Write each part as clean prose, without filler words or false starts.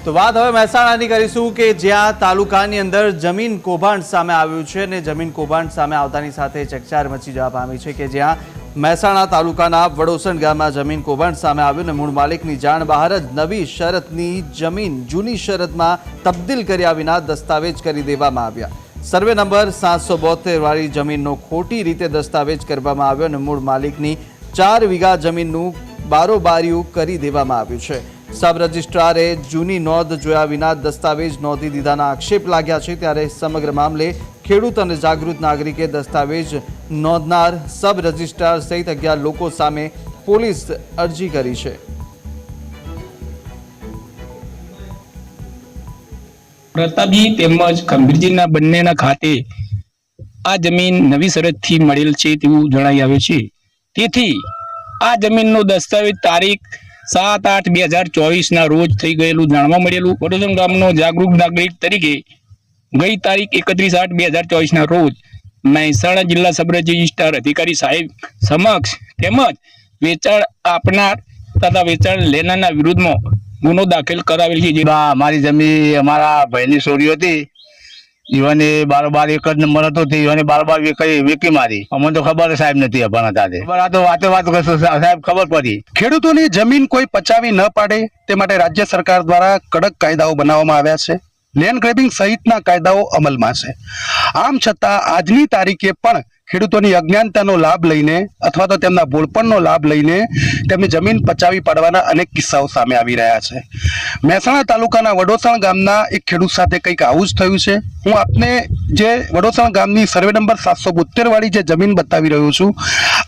તો વાત હવે મહેસાણાની કરીશું કે જ્યાં તાલુકાની અંદર જમીન કૌભાંડ સામે આવ્યું છે અને જમીન કૌભાંડ સામે આવતાની સાથે ચકચાર મચી જવા પામી છે કે જ્યાં મહેસાણા તાલુકાના વડોસણ ગામમાં જમીન કૌભાંડ સામે આવ્યું અને મૂળ માલિકની જાણ બહાર જ નવી શરતની જમીન જૂની શરતમાં તબદીલ કર્યા વિના દસ્તાવેજ કરી દેવામાં આવ્યા। સર્વે નંબર 772 વાળી જમીનનો ખોટી રીતે દસ્તાવેજ કરવામાં આવ્યો અને મૂળ માલિકની 4 વીઘા જમીનનું બારોબારીયું કરી દેવામાં આવ્યું છે। सब रजिस्ट्रारे जूनी नोंध जोया विना दस्तावेज नोंधी दीधाना आक्षेप लाग्या छे। त्यारे समग्र मामले खेडूत अने जागृत नागरिके दस्तावेज नोंधनार सब रजिस्ट्रार सहित 11 लोको सामे पोलीस अरजी करी छे। प्रतापजी तेमज खंभीरजीना बंनेना खाते आ जमीन नवी शरतथी मळेल छे तेवुं जणाई आव्युं छे। तेथी आ जमीननो दस्तावेज तारीख 7/8/2024 ना रोज थई गयेलुं जाणवा मळेलुं। वडोदरा गामनो जागरूक नागरिक तरीके गई तारीख 31/8/2024 ना रोज महेसाणा जिल्ला सब रजिस्ट्रार अधिकारी साहेब समक्ष तेमज वेचाण आपनार तथा वेचाण लेनारना विरुद्धमां गुनो दाखल करावेल छे। हमारी जमीन हमारा भाईनी छोरी हती, ईवाने 12 एक नंबर हतो ते ईवाने 12 वेकी मारी। अमने तो खबर साहेब नथी अपना ताते आ तो वाते वात करशो साहेब खबर पड़ी। ખેડૂતોની જમીન કોઈ પચાવી ન પાડે તે માટે રાજ્ય સરકાર દ્વારા કડક કાયદાઓ બનાવવામાં આવ્યા છે। લેન્ડ ગ્રેબિંગ સહિતના કાયદાઓ અમલમાં છે। આમ છતાં આજની તારીખે પણ ખેડૂતોની અજ્ઞાનતાનો લાભ લઈને અથવા તો તેમના ભોળપણનો લાભ લઈને તેમની જમીન પચાવી પાડવાના અનેક કિસ્સાઓ સામે આવી રહ્યા છે। મહેસાણા તાલુકાના વડોસણ ગામના એક ખેડૂત સાથે કંઈક આવું જ થયું છે। હું આપને જે વડોસણ ગામની સર્વે નંબર 772 વાળી જે જમીન બતાવી રહ્યો છું।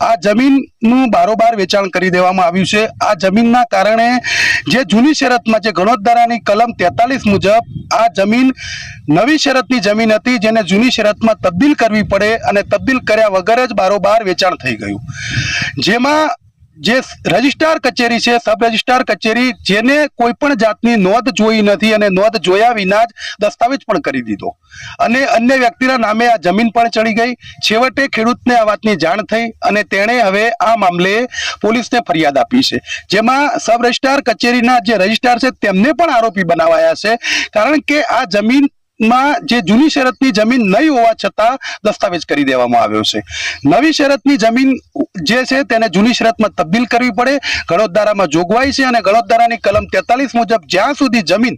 આ જમીનનું બારોબાર વેચાણ કરી દેવામાં આવ્યું છે। આ જમીનના કારણે જે જૂની શરતમાં જે ગણોતદારાની કલમ 43 મુજબ આ જમીન નવી શરતની જમીન હતી જેને જૂની શરતમાં તબદીલ કરવી પડે અને તબદીલ કર્યા વગર જ બારોબાર વેચાણ થઈ ગયું। જેમાં જે રજિસ્ટ્રાર કચેરી છે, સબ રજિસ્ટ્રાર કચેરી જેને કોઈ પણ જાતની નોંધ જોઈ નથી અને નોંધ જોયા વિના જ દસ્તાવેજ પણ કરી દીધો અને અન્ય વ્યક્તિના નામે આ જમીન પણ ચડી ગઈ। છેવટે ખેડૂતને આ વાતની જાણ થઈ અને તેણે હવે આ મામલે પોલીસને ફરિયાદ આપી છે। જેમાં સબ રજિસ્ટ્રાર કચેરીના જે રજિસ્ટ્રાર છે તેમને પણ આરોપી બનાવાયા છે, કારણ કે આ જમીન માં જે જૂની શરતની જમીન નહીં હોવા છતાં દસ્તાવેજ કરી દેવામાં આવ્યો છે। નવી શરતની જમીન જે છે તેને જૂની શરતમાં તબદીલ કરવી પડે ગણોતદારામાં જોગવાઈ છે અને ગણોતદારાની કલમ 43 મુજબ જ્યાં સુધી જમીન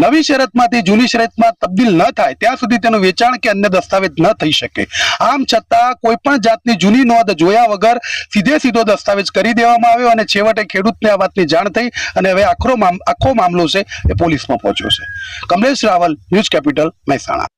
નવી શરતમાંથી જૂની શરતમાં તબદીલ ન થાય ત્યાં સુધી તેનું વેચાણ કે અન્ય દસ્તાવેજ ન થઈ શકે। આમ છતાં કોઈ પણ જાતની જૂની નોંધ જોયા વગર સીધો દસ્તાવેજ કરી દેવામાં આવ્યો અને છેવટે ખેડૂતને આ વાતની જાણ થઈ અને હવે આખો મામલો છે એ પોલીસમાં પહોંચ્યો છે। Kamlesh Rawal, news capital, Mehsana.